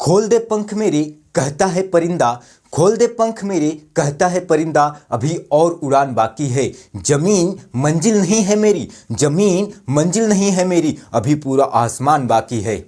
खोल दे पंख मेरे कहता है परिंदा, खोल दे पंख मेरे कहता है परिंदा, अभी और उड़ान बाकी है। जमीन मंजिल नहीं है मेरी, जमीन मंजिल नहीं है मेरी, अभी पूरा आसमान बाकी है।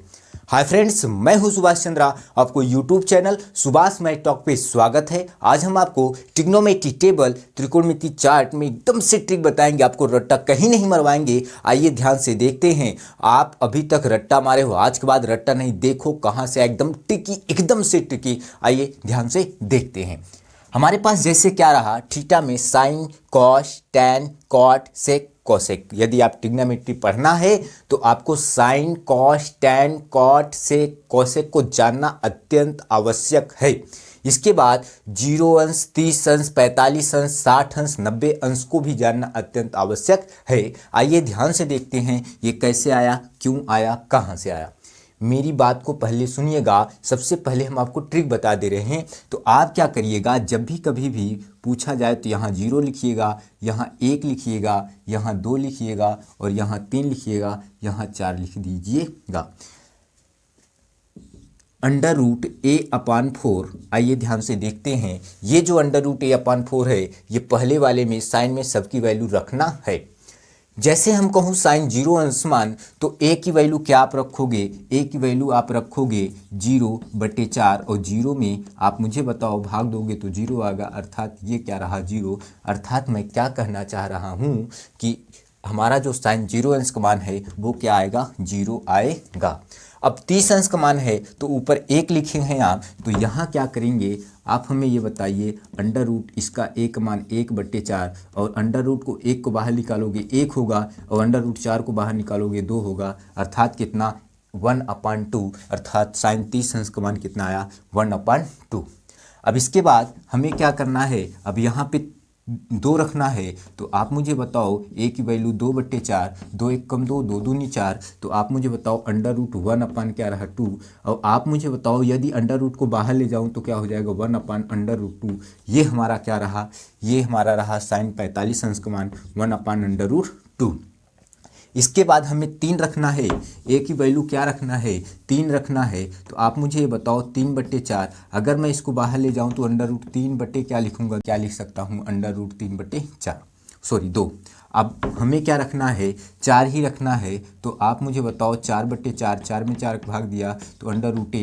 हाय फ्रेंड्स, मैं हूं सुभाष चंद्रा, आपको YouTube channel Subhash math talk पे स्वागत है। आज हम आपको ट्रिग्नोमेट्री टेबल त्रिकोणमिति चार्ट में एकदम से ट्रिक बताएंगे, आपको रट्टा कहीं नहीं मरवाएंगे। आइए ध्यान से देखते हैं। आप अभी तक रट्टा मारे हो, आज के बाद रट्टा नहीं, देखो कहां से एकदम टिकी, एकदम से टिकी। आइए ध्यान से देखते हैं। हमारे पास जैसे क्या रहा, थीटा में sign, cos, tan, cot, sec, cosec. यदि आप ट्रिग्नोमेट्री पढ़ना है तो आपको sign, cos, tan, cot, sec, cosec को जानना अत्यंत आवश्यक है। इसके बाद 0 अंश, 30 अंश, 45 अंश, 60 अंश, 90 अंश को भी जानना अत्यंत आवश्यक है। आइए ध्यान से देखते हैं ये कैसे आया, क्यों आया, कहाँ से आया। मेरी बात को पहले सुनिएगा। सबसे पहले हम आपको ट्रिक बता दे रहे हैं। तो आप क्या करिएगा, जब भी कभी भी पूछा जाए तो यहाँ 0 लिखिएगा, यहाँ 1 लिखिएगा, यहाँ 2 लिखिएगा और यहाँ 3 लिखिएगा, यहाँ 4 लिख दीजिएगा। Under root a/4। आइए ध्यान से देखते हैं। ये जो अंडर रूट a/4 है, ये पहले वाले में साइन में सबकी वैल्यू रखना है। जैसे हम कहूँ साइन 0 अंश मान, तो a की वैल्यू क्या आप रखोगे, a की वैल्यू आप रखोगे 0/4 और 0 में आप मुझे बताओ भाग दोगे तो 0 आएगा, अर्थात ये क्या रहा 0। अर्थात मैं क्या कहना चाह रहा हूँ कि हमारा जो साइन 0 अंश का मान है वो क्या आएगा, 0 आएगा। अब 30 अंश का मान है तो ऊपर 1 लिखे हैं आप, तो यहाँ क्या करेंगे आप हमें ये बताइए। अंडर रूट इसका a का मान 1/4 और अंडर रूट को 1 को बाहर निकालोगे 1 होगा और अंडर रूट 4 को बाहर निकालोगे 2 होगा, अर्थात कितना 1/2। अर्थात साइन 30 अंश का मान कितना आया, 1/2। अब इसके बाद हमें क्या करना है, अब यहाँ पे 2 रखना है। तो आप मुझे बताओ a की वैल्यू 2/4, 2 1 कम 2, 2 दूनी 4। तो आप मुझे बताओ अंडर रूट 1 क्या रहा 2। और आप मुझे बताओ यदि अंडर रूट को बाहर ले जाऊं तो क्या हो जाएगा 1/√2। ये हमारा क्या रहा, ये हमारा रहा साइन 45 अंश का मान 1/√2। इसके बाद हमें 3 रखना है, a की वैल्यू क्या रखना है, 3 रखना है। तो आप मुझे ये बताओ 3/4, अगर मैं इसको बाहर ले जाऊं तो अंडर रूट 3 बटे क्या लिखूंगा, क्या लिख सकता हूं, अंडर रूट 3/4, सॉरी 2। अब हमें क्या रखना है, 4 ही रखना है। तो आप मुझे बताओ 4/4, 4 में 4 भाग दिया तो अंडर रूट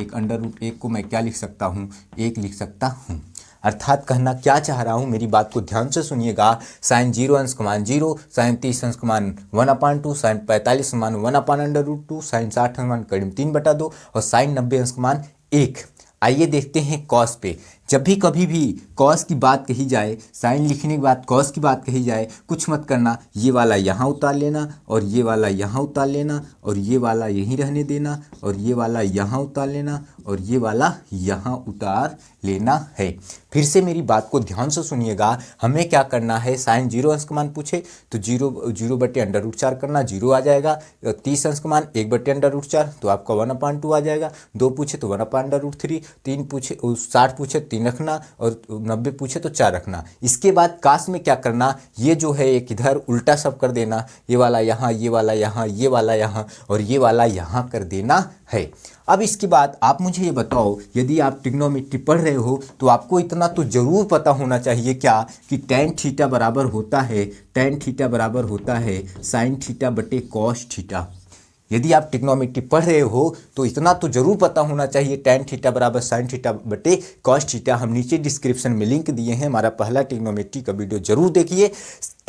1 को मैं क्या लिख सकता हूँ, 1 लिख सकता हूँ। अर्थात कहना क्या चाह रहा हूँ, मेरी बात को ध्यान से सुनिएगा। साइन 0 अंश का मान 0, साइन 30 अंश का मान 1/2, साइन 45 का मान 1/√2, साइन 60 अंश का मान करीब 3/2 और साइन 90 अंश का मान 1। आइए देखते हैं कॉस पे। जब भी कभी भी कॉस की बात कही जाए, साइन लिखने के बाद कॉस की बात कही जाए, कुछ मत करना, ये वाला यहाँ उतार लेना और ये वाला यहाँ उतार लेना और ये वाला यहीं रहने देना और ये वाला यहाँ उतार लेना और ये वाला यहाँ उतार लेना है। फिर से मेरी बात को ध्यान से सुनिएगा। हमें क्या करना है, साइन 0 अंश का मान पूछे तो 0/√4 करना, 0 आ जाएगा। 30 अंश का मान 1/√4 तो आपका 1/2 आ जाएगा। 2 पूछे तो 1/√3, 3 पूछे 60 पूछे 3 रखना और 90 पूछे तो 4 रखना। इसके बाद काश में क्या करना, ये जो है एक इधर उल्टा सब कर देना, ये वाला यहाँ, ये वाला यहाँ, ये वाला यहाँ और ये वाला यहाँ कर देना है। अब इसके बाद आप मुझे ये बताओ, यदि आप ट्रिग्नोमेट्री पढ़ रहे हो तो आपको इतना तो जरूर पता होना चाहिए क्या, कि tan थीटा बराबर होता है, tan थीटा बराबर होता है साइन थीटा बटे कॉस थीटा। यदि आप ट्रिग्नोमेट्री पढ़ रहे हो तो इतना तो जरूर पता होना चाहिए, tan थीटा बराबर साइन थीटा बटे कॉस थीटा। हम नीचे डिस्क्रिप्शन में लिंक दिए हैं, हमारा पहला ट्रिग्नोमेट्री का वीडियो जरूर देखिए।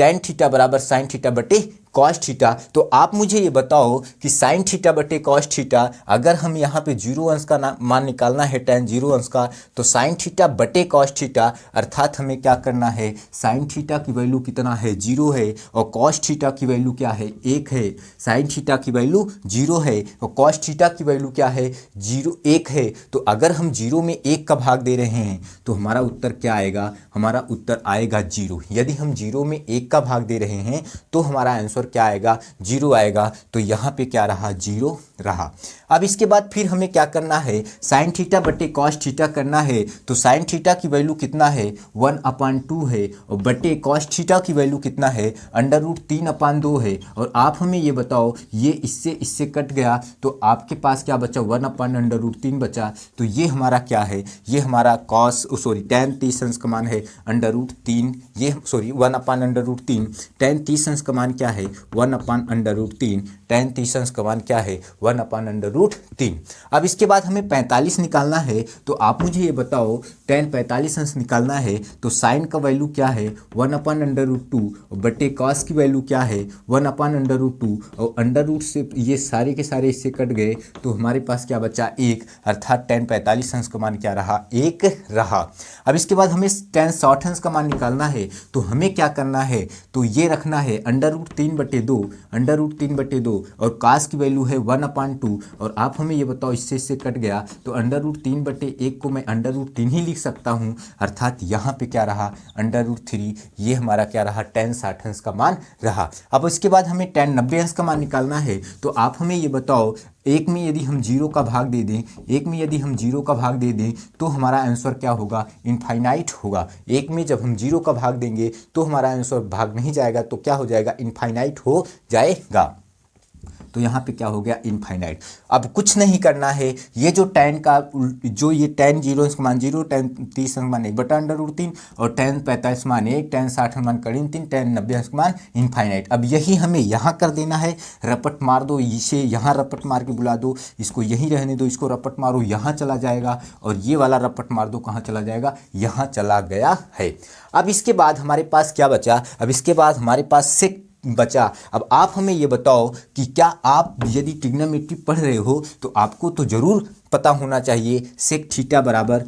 tan थीटा बराबर साइन थीटा बटे कॉस थीटा। तो आप मुझे ये बताओ कि साइन थीटा बटे कॉस थीटा, अगर हम यहाँ पे 0 अंश का मान निकालना है tan 0 अंश का, तो साइन थीटा बटे कॉस थीटा, अर्थात हमें क्या करना है, साइन थीटा की वैल्यू कितना है, 0 है और कॉस थीटा की वैल्यू क्या है, 1 है। साइन थीटा की वैल्यू 0 है और कॉस थीटा की वैल्यू क्या है, 1 है। तो अगर हम 0 में 1 का भाग दे रहे हैं तो हमारा उत्तर क्या आएगा, हमारा उत्तर आएगा 0। यदि हम 0 में 1 1 का भाग दे रहे हैं तो हमारा आंसर क्या आएगा, 0 आएगा। तो यहाँ पे क्या रहा, 0 रहा। अब इसके बाद फिर हमें क्या करना है, साइन थीटा बटे कॉस थीटा करना है। तो साइन थीटा की वैल्यू कितना है, 1/2 है, और बटे कॉस थीटा की वैल्यू कितना है, √3/2 है। और आप हमें ये बताओ, ये इससे कट गया तो आपके पास क्या बचा, 1/√3 बचा। तो ये हमारा क्या है, ये हमारा tan 30 अंश का मान है √3, ये 1/√3, tan 30 अंश का मान क्या है, 1/√3, tan 30 अंश का मान क्या है, 1/√3। अब इसके बाद हमें 45 निकालना है। तो आप मुझे ये बताओ, tan 45 अंश निकालना है तो साइन का वैल्यू क्या है, 1/√2, और बटे कॉस की वैल्यू क्या है, 1/√2, और अंडर से ये सारे के सारे इससे कट गए तो हमारे पास क्या बचा, 1, अर्थात tan 45 अंश का मान क्या रहा, 1 रहा। अब इसके बाद हमें tan 60 अंश का मान निकालना है। तो हमें क्या करना है, तो ये रखना है √3/2, और cos की वैल्यू है 1/2। और आप हमें ये बताओ, इससे कट गया तो √3/1 को मैं √3 ही लिख सकता हूँ, अर्थात यहाँ पे क्या रहा, √3। ये हमारा क्या रहा, tan 60 अंश का मान रहा। अब इसके बाद हमें tan 90 अंश का मान निकालना है। तो आप हमें ये बताओ, एक में यदि हम 0 का भाग दे दें, तो हमारा आंसर क्या होगा, इनफाइनाइट होगा। एक में जब हम 0 का भाग देंगे तो हमारा आंसर भाग नहीं जाएगा, तो क्या हो जाएगा, इनफाइनाइट हो जाएगा। तो यहाँ पे क्या हो गया, इनफाइनाइट। अब कुछ नहीं करना है, ये जो tan का ये tan 0 अंश का मान 0, tan 30 अंश का मान 1/√3, और tan 45 मान 1, tan 60 मान √3, tan 90 अंश का मान इनफाइनाइट। अब यही हमें यहाँ कर देना है, रपट मार दो, इसे यहाँ रपट मार के बुला दो, इसको यहीं रहने दो, इसको रपट मारो, यहाँ चला जाएगा, और ये वाला रपट मार दो, कहाँ चला जाएगा, यहाँ चला गया है। अब इसके बाद हमारे पास क्या बचा, अब इसके बाद हमारे पास सेक बचा। अब आप हमें ये बताओ कि क्या आप यदि ट्रिग्नोमेट्री पढ़ रहे हो तो आपको तो जरूर पता होना चाहिए सेक थीटा बराबर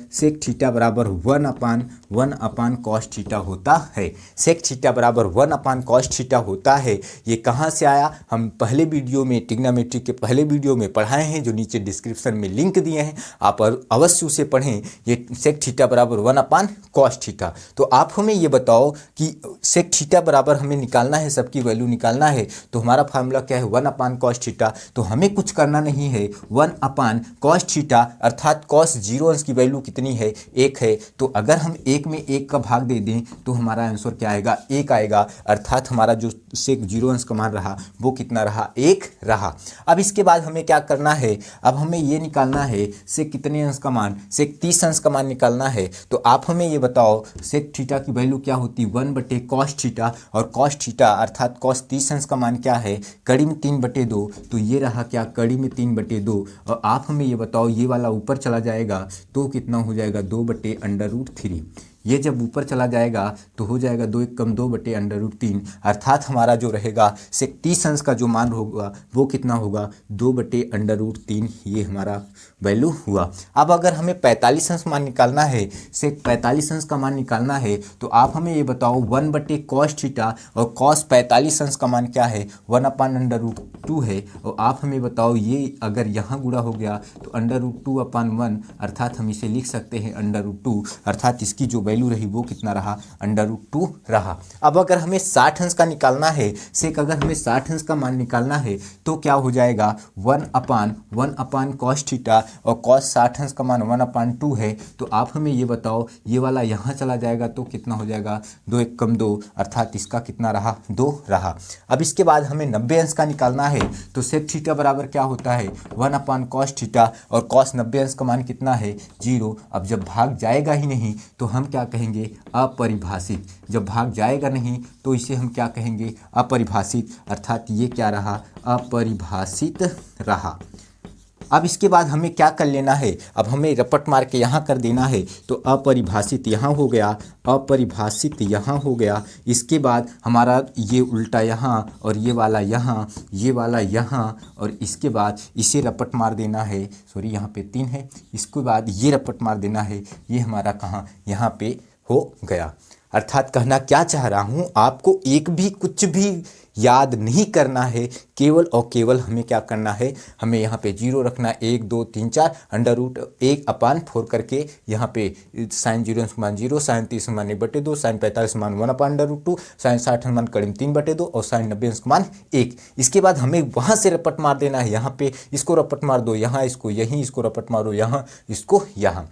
1/1 cos थीटा होता है। सेक थीटा बराबर 1 cos थीटा होता है। ये कहाँ से आया, हम पहले वीडियो में, ट्रिग्नोमेट्री के पहले वीडियो में पढ़ाए हैं, जो नीचे डिस्क्रिप्शन में लिंक दिए हैं, आप अवश्य उसे पढ़ें। ये सेक थीटा बराबर 1 cos थीटा। तो आप हमें ये बताओ कि सेक थीटा बराबर हमें निकालना है, सबकी वैल्यू निकालना है। तो हमारा फार्मूला क्या है, 1 cos थीटा। तो हमें कुछ करना नहीं है, 1 cos थीटा, अर्थात cos 0 अंश की वैल्यू कितनी है, 1 है। तो अगर हम 1 में 1 का भाग दे दें तो हमारा आंसर क्या आएगा, 1 आएगा, अर्थात हमारा जो सेक 0 अंश का मान रहा वो कितना रहा, 1 रहा। अब इसके बाद हमें क्या करना है, अब हमें ये निकालना है सेक कितने अंश का मान, सेक 30 अंश का मान निकालना है। तो आप हमें ये बताओ, सेक थीटा की वैल्यू क्या होती, 1/cos थीटा, और cos थीटा अर्थात cos 30 अंश का मान क्या है, कड़ी में 3/2। तो ये रहा क्या, कड़ी में 3/2। और आप हमें ये बताओ, ये वाला ऊपर चला जाएगा तो कितना हो जाएगा, 2/√3। ये जब ऊपर चला जाएगा तो हो जाएगा 2 × 2/√3, अर्थात हमारा जो रहेगा सेक 30 अंश का जो मान होगा वो कितना होगा, 2/√3। ये हमारा वैल्यू हुआ। अब अगर हमें 45 अंश मान निकालना है, सेक 45 अंश का मान निकालना है, तो आप हमें ये बताओ, 1/cos थीटा और cos 45 अंश का मान क्या है, 1/√2 है। और आप हमें बताओ, ये अगर यहाँ गुणा हो गया तो √2/1, अर्थात हम इसे लिख सकते हैं √2, अर्थात इसकी जो वैल्यू रही वो कितना रहा, √2 रहा। अब अगर हमें 60 अंश का निकालना है, सेक अगर हमें 60 अंश का मान निकालना है तो क्या हो जाएगा, 1 cos थीटा, और cos 60 अंश का मान 1/2 है। तो आप हमें ये बताओ, ये वाला यहाँ चला जाएगा तो कितना हो जाएगा, 2 × 2, अर्थात इसका कितना रहा, 2 रहा। अब इसके बाद हमें 90 अंश का निकालना है। तो सेक थीटा बराबर क्या होता है, 1/cos थीटा, और cos 90 अंश का मान कितना है, 0। अब जब भाग जाएगा ही नहीं तो हम क्या कहेंगे, अपरिभाषित। जब भाग जाएगा नहीं तो इसे हम क्या कहेंगे, अपरिभाषित, अर्थात ये क्या रहा, अपरिभाषित रहा। अब इसके बाद हमें क्या कर लेना है, अब हमें रपट मार के यहाँ कर देना है। तो अपरिभाषित यहाँ हो गया, अपरिभाषित यहाँ हो गया। इसके बाद हमारा ये उल्टा यहाँ, और ये वाला यहाँ, ये वाला यहाँ, और इसके बाद इसे रपट मार देना है, सॉरी यहाँ पे 3 है, इसके बाद ये रपट मार देना है, ये हमारा कहाँ, यहाँ पे हो गया। अर्थात कहना क्या चाह रहा हूँ, आपको एक भी कुछ भी याद नहीं करना है, केवल और केवल हमें क्या करना है, हमें यहाँ पे 0 रखना है। 1 2 3 4 √1/4 करके यहाँ पे साइन 0 समान 0, साइन 30 समान 1/2, साइन 45 समान 1/√2, साइन 60 समान करीब 3/2 और साइन 90 समान 1। इसके बाद हमें वहाँ से रपट मार देना है, यहाँ पे इसको रपट मार दो, यहाँ इसको यहीं, इसको रपट मारो यहाँ, इसको यहाँ।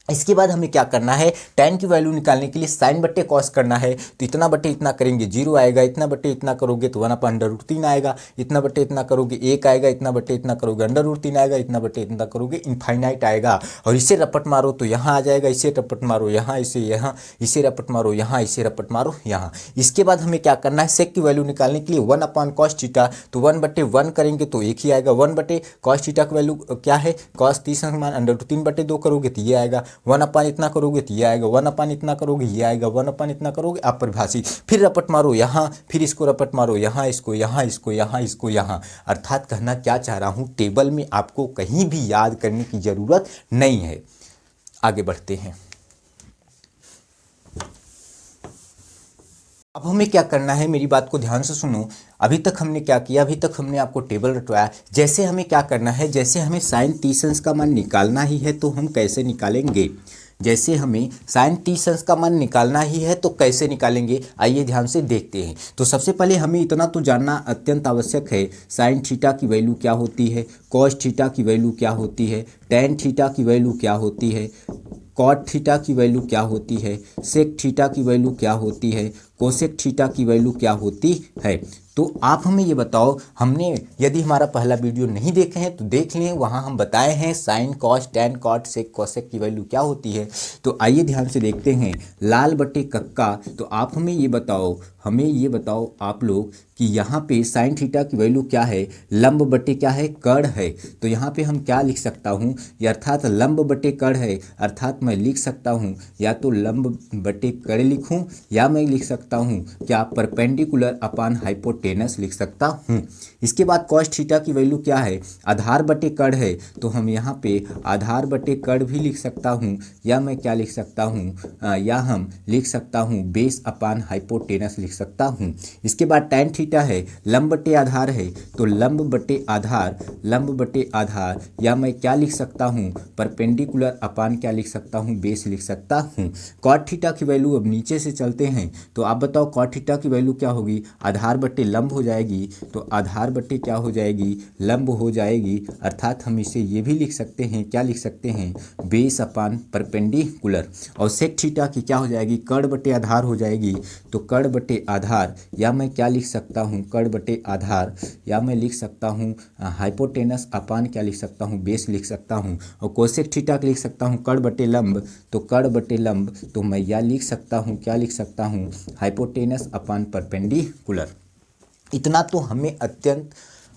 इसके बाद हमें क्या करना है, tan की वैल्यू निकालने के लिए साइन बट्टे कॉस करना है। तो इतना बट्टे इतना करेंगे 0 आएगा, इतना बट्टे इतना करोगे तो 1/√3 आएगा, इतना बट्टे इतना करोगे 1 आएगा, इतना बट्टे इतना करोगे √3 आएगा, इतना बट्टे इतना करोगे इनफाइनाइट आएगा। और इसे रपट मारो तो यहाँ आ जाएगा, इसे रपट मारो यहाँ, इसे यहाँ, इसे रपट मारो यहाँ, इसे रपट मारो यहाँ। इसके बाद हमें क्या करना है, सेक की वैल्यू निकालने के लिए 1/cos थीटा, तो 1/1 करेंगे तो 1 ही आएगा। 1/cos थीटा की वैल्यू क्या है, cos 30 समान √3/2 करोगे तो ये आएगा। 1/, इतना करोगे तो ये आएगा, 1/, इतना करोगे ये आएगा, 1/, इतना करोगे अपरिभाषी। फिर रपट मारो यहाँ, फिर इसको रपट मारो यहाँ, इसको यहाँ, इसको यहाँ, इसको यहाँ। अर्थात कहना क्या चाह रहा हूँ, टेबल में आपको कहीं भी याद करने की जरूरत नहीं है। आगे बढ़ते हैं। अब हमें क्या करना है, मेरी बात को ध्यान से सुनो। अभी तक हमने क्या किया, अभी तक हमने आपको टेबल रटवाया। जैसे हमें क्या करना है, जैसे हमें साइन 30 का मान निकालना ही है तो हम कैसे निकालेंगे, जैसे हमें साइन 30 का मान निकालना ही है तो कैसे निकालेंगे, आइए ध्यान से देखते हैं। तो सबसे पहले हमें इतना तो जानना अत्यंत आवश्यक है, साइन थीटा की वैल्यू क्या होती है, कॉस थीटा की वैल्यू क्या होती है, टेन थीटा की वैल्यू क्या होती है, कॉट थीटा की वैल्यू क्या होती है, सेक थीटा की वैल्यू क्या होती है, कोसेक थीटा की वैल्यू क्या होती है। तो आप हमें ये बताओ, हमने यदि हमारा पहला वीडियो नहीं देखे हैं तो देख लें, वहाँ हम बताए हैं sine cos tan cot sec cosec की वैल्यू क्या होती है। तो आइए ध्यान से देखते हैं। लाल बटे कक्का, तो आप हमें ये बताओ, हमें ये बताओ आप लोग कि यहाँ पे साइन थीटा की वैल्यू क्या है, लंब बटे क्या है, कर्ण है। तो यहाँ पे हम क्या लिख सकता हूँ, अर्थात लंब बटे कर्ण है, अर्थात मैं लिख सकता हूँ या तो लंब बटे कर्ण लिखूँ या मैं लिख सकता हूँ क्या, परपेंडिकुलर अपान हाइपोटेनस लिख सकता हूँ। इसके बाद कॉस थीटा की वैल्यू क्या है, आधार बटे कर्ण है, तो हम यहाँ पे आधार बटे कर्ण भी लिख सकता हूँ या मैं क्या लिख सकता हूँ, या हम लिख सकता हूँ बेस अपान हाइपोटेनस लिख सकता हूँ। इसके बाद tan थीटा है, लंब बटे आधार है, तो लंब बटे आधार, लंब बटे आधार, या मैं क्या लिख सकता हूँ, परपेंडिकुलर अपान क्या लिख सकता हूँ, बेस लिख सकता हूँ। कॉट थीटा की वैल्यू, अब नीचे से चलते हैं, तो आप बताओ कॉट थीटा की वैल्यू क्या होगी, आधार बटे लंब हो जाएगी, तो आधार बटे क्या हो जाएगी, लंब हो जाएगी। अर्थात हम इसे ये भी लिख सकते हैं, क्या लिख सकते हैं, बेस अपान परपेंडिकुलर। और सेक थीटा की क्या हो जाएगी, कर्ण बटे आधार हो जाएगी, तो कर्ण बटे आधार, या मैं क्या लिख सकता हूँ, कर्ण बटे आधार, या मैं लिख सकता हूँ हाइपोटेनस अपान क्या लिख सकता हूँ, बेस लिख सकता हूँ। और कोसेक थीटा लिख सकता हूँ कर्ण बटे लंब, तो कर्ण बटे लंब, तो मैं या लिख सकता हूँ, क्या लिख सकता हूँ, हाइपोटेनस अपान परपेंडिकुलर। इतना तो हमें अत्यंत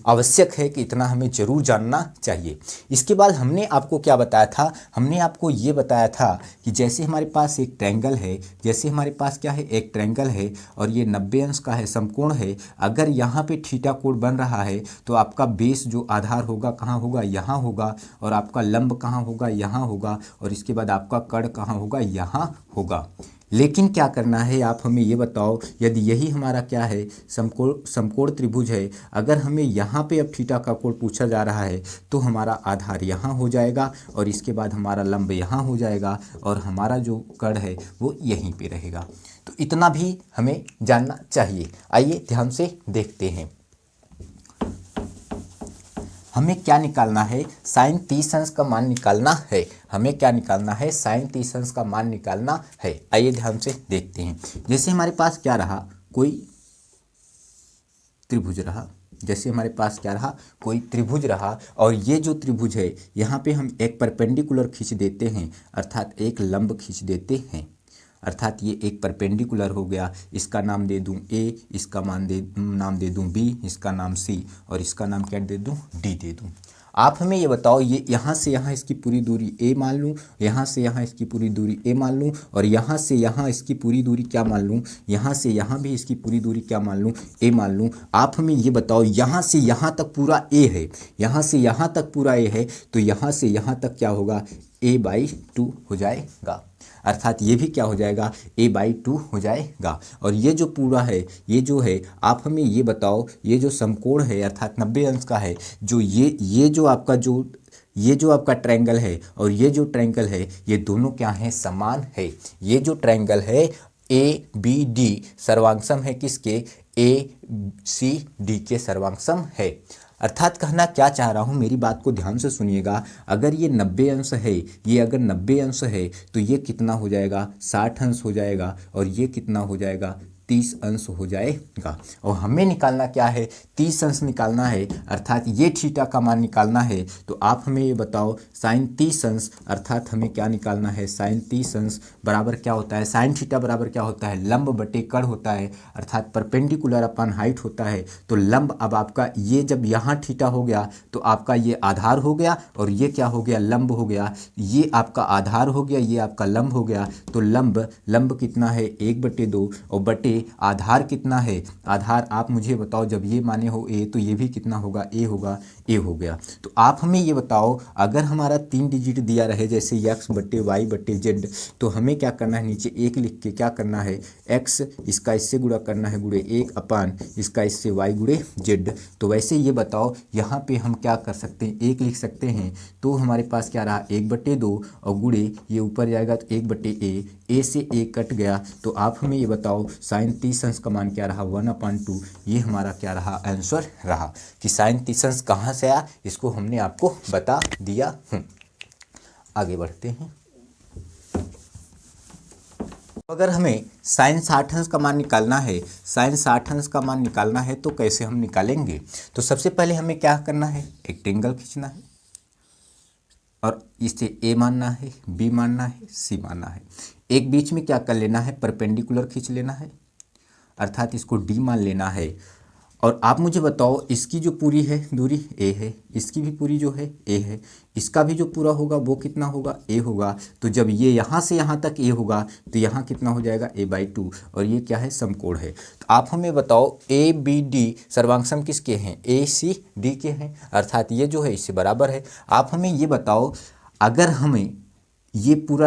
आवश्यक है कि इतना हमें जरूर जानना चाहिए। इसके बाद हमने आपको क्या बताया था, हमने आपको ये बताया था कि जैसे हमारे पास एक ट्रायंगल है, जैसे हमारे पास क्या है, एक ट्रायंगल है और ये 90 अंश का है, समकोण है। अगर यहाँ पे थीटा कोण बन रहा है तो आपका बेस जो आधार होगा कहाँ होगा, यहाँ होगा, और आपका लंब कहाँ होगा, यहाँ होगा, और इसके बाद आपका कर्ण कहाँ होगा, यहाँ होगा। लेकिन क्या करना है, आप हमें ये बताओ, यदि यही हमारा क्या है, समकोण त्रिभुज है, अगर हमें यहाँ पे अब थीटा का कोण पूछा जा रहा है तो हमारा आधार यहाँ हो जाएगा और इसके बाद हमारा लंब यहाँ हो जाएगा और हमारा जो कर्ण है वो यहीं पे रहेगा। तो इतना भी हमें जानना चाहिए। आइए ध्यान से देखते हैं, हमें क्या निकालना है, साइन 30 अंश का मान निकालना है। हमें क्या निकालना है, साइन 30 अंश का मान निकालना है। आइए ध्यान से देखते हैं। जैसे हमारे पास क्या रहा, कोई त्रिभुज रहा, जैसे हमारे पास क्या रहा, कोई त्रिभुज रहा, और ये जो त्रिभुज है यहाँ पे हम एक परपेंडिकुलर खींच देते हैं, अर्थात एक लंब खींच देते हैं, अर्थात ये एक परपेंडिकुलर हो गया। इसका नाम दे दूं A, इसका नाम दे दूं B, इसका नाम C, और इसका नाम क्या दे दूं, D दे दूं। आप हमें ये बताओ, ये यहाँ से यहाँ इसकी पूरी दूरी A मान लूँ, यहाँ से यहाँ इसकी पूरी दूरी A मान लूँ, और यहाँ से यहाँ इसकी पूरी दूरी क्या मान लूँ, यहाँ से यहाँ भी इसकी पूरी दूरी क्या मान लूँ, A मान लूँ। आप हमें ये बताओ, यहाँ से यहाँ तक पूरा A है, यहाँ से यहाँ तक पूरा A है, तो यहाँ से यहाँ तक क्या होगा, A/2 हो जाएगा। अर्थात ये भी क्या हो जाएगा, a/2 हो जाएगा। और ये जो पूरा है, ये जो है, आप हमें ये बताओ, ये जो समकोण है अर्थात 90 अंश का है, जो ये जो आपका ट्रायंगल है और ये जो ट्रायंगल है, ये दोनों क्या हैं, समान है। ये जो ट्रायंगल है ABD सर्वांगसम है किसके, ACD के सर्वांगसम है। अर्थात कहना क्या चाह रहा हूँ, मेरी बात को ध्यान से सुनिएगा। अगर ये 90 अंश है, ये अगर 90 अंश है तो ये कितना हो जाएगा, 60 अंश हो जाएगा, और ये कितना हो जाएगा, 30 अंश हो जाएगा। और हमें निकालना क्या है, 30 अंश निकालना है, अर्थात ये थीटा का मान निकालना है। तो आप हमें ये बताओ साइन 30 अंश, अर्थात हमें क्या निकालना है, साइन 30 अंश बराबर क्या होता है, साइन थीटा बराबर क्या होता है, लंब बटे कड़ होता है, अर्थात परपेंडिकुलर अपन हाइट होता है। तो लंब, अब आपका ये जब यहाँ थीटा हो गया तो आपका ये आधार हो गया, और ये क्या हो गया, लंब हो गया। ये आपका आधार हो गया, ये आपका लंब हो गया। तो लंब कितना है, 1/2, और बटे आधार कितना है, आधार आप मुझे बताओ, जब ये माने हो a तो ये भी कितना होगा, a होगा, a हो गया। तो आप हमें ये बताओ, अगर हमारा 3 डिजिट दिया रहे जैसे x/y/z, तो हमें क्या करना है, नीचे 1 लिख के क्या करना है, x इसका इससे गुणा करना है, गुणे 1 अपान इसका इससे y गुणे z। तो वैसे ये बताओ, यहाँ पे हम क्या कर सकते हैं, 1 लिख सकते हैं। तो हमारे पास क्या रहा, 1/2, और गुणे ये ऊपर जाएगा तो 1/a से a कट गया। तो आप हमें ये बताओ साइन 30 अंश का मान क्या रहा, 1/2। ये हमारा क्या रहा, आंसर रहा कि साइन 30 अंश कहाँ से आया, इसको हमने आपको बता दिया हूँ। आगे बढ़ते हैं। अगर हमें साइन 60 अंश का मान निकालना है, साइन 60 अंश का मान निकालना है तो कैसे हम निकालेंगे। तो सबसे पहले हमें क्या करना है, एक ट्रायंगल खींचना है, और इसे A मानना है, B मानना है, C मानना है। एक बीच में क्या कर लेना है, परपेंडिकुलर खींच लेना है, अर्थात इसको D मान लेना है। और आप मुझे बताओ, इसकी जो पूरी है दूरी A है, इसकी भी पूरी जो है A है, इसका भी जो पूरा होगा वो कितना होगा, A होगा। तो जब ये यहाँ से यहाँ तक A होगा तो यहाँ कितना हो जाएगा, a/2, और ये क्या है, समकोण है। तो आप हमें बताओ ABD सर्वांगसम किसके हैं, ACD के हैं, अर्थात ये जो है इससे बराबर है। आप हमें ये बताओ, अगर हमें ये पूरा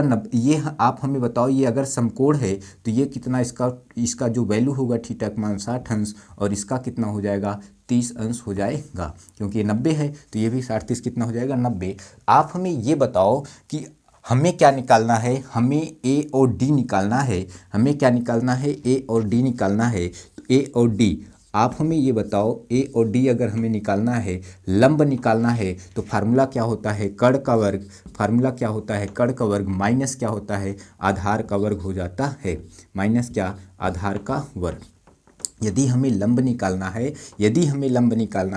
आप हमें बताओ, ये अगर समकोण है तो ये कितना, इसका जो वैल्यू होगा थीटा का मान 60 अंश, और इसका कितना हो जाएगा, 30 अंश हो जाएगा, क्योंकि ये 90 है तो ये भी 60 30 कितना हो जाएगा, 90। आप हमें ये बताओ कि हमें क्या निकालना है, हमें A और D निकालना है। हमें क्या निकालना है, A और D निकालना है। तो A और D, आप हमें ये बताओ, A और D अगर हमें निकालना है, लंब निकालना है, तो फार्मूला क्या होता है, कड़ का वर्ग। फार्मूला क्या होता है, कड़ का वर्ग माइनस क्या होता है, आधार का वर्ग हो जाता है, माइनस क्या, आधार का वर्ग। यदि हमें लंब निकालना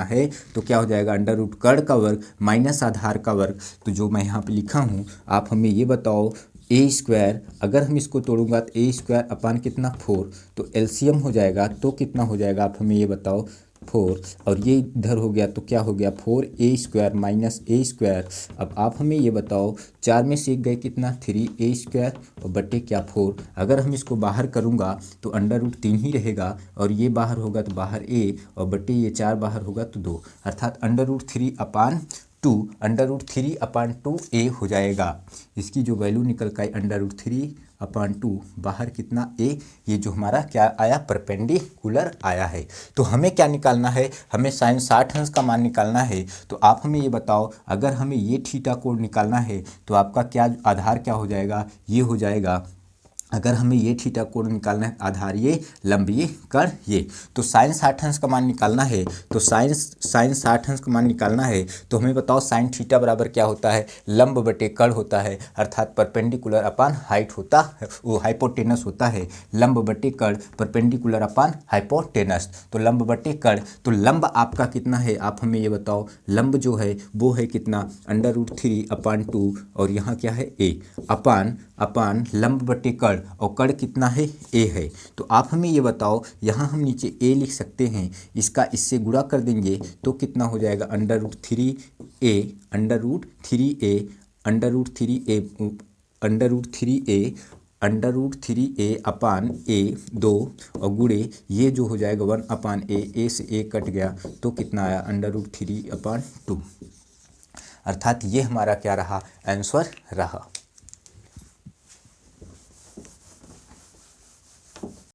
है, तो क्या हो जाएगा, अंडर रूट कड़ का वर्ग माइनस आधार का वर्ग। तो जो मैं यहाँ पे लिखा हूँ, आप हमें ये बताओ, a², अगर हम इसको तोड़ूंगा तो a² अपान कितना, 4, तो एलसीएम हो जाएगा तो कितना हो जाएगा, आप हमें ये बताओ, 4, और ये इधर हो गया तो क्या हो गया, 4a² माइनस a²। अब आप हमें ये बताओ, 4 में से 1 गए कितना, 3a² और बटे क्या, 4। अगर हम इसको बाहर करूँगा तो अंडर रूट 3 ही रहेगा, और ये बाहर होगा तो बाहर a, और बटे ये 4 बाहर होगा तो 2, अर्थात अंडर रूट 3/2 a हो जाएगा। इसकी जो वैल्यू निकल कर आई, अंडर रूट 3/2, बाहर कितना, a, ये जो हमारा क्या आया, परपेंडिकुलर आया है। तो हमें क्या निकालना है, हमें साइन 60 अंश का मान निकालना है। तो आप हमें ये बताओ, अगर हमें ये थीटा कोण निकालना है तो आपका क्या आधार क्या हो जाएगा, ये हो जाएगा। अगर हमें ये थीटा कोण निकालना है, आधार ये, लंब ये, कड़ ये। तो साइन 60 अंश का मान निकालना है, तो साइन 60 अंश का मान निकालना है, तो हमें बताओ साइन थीटा बराबर क्या होता है, लंब बटे कड़ होता है, अर्थात परपेंडिकुलर अपान हाइट होता है, वो हाइपोटेनस होता है। लंब बटे कड़, परपेंडिकुलर अपान हाइपोटेनस, तो लंब बटे कड़। तो लंब आपका कितना है, आप हमें ये बताओ, लंब जो है वो है कितना, अंडर रूट 3/2, और यहाँ क्या है, a, अपान लंब बटे कड़, और कड़ कितना है, a है। तो आप हमें ये बताओ, यहाँ हम नीचे a लिख सकते हैं, इसका इससे गुणा कर देंगे तो कितना हो जाएगा, अंडर रूट 3a अपान a2, और गुणे ये जो हो जाएगा 1/a से a कट गया तो कितना आया, अंडर रूट 3/2, अर्थात ये हमारा क्या रहा, आंसर रहा।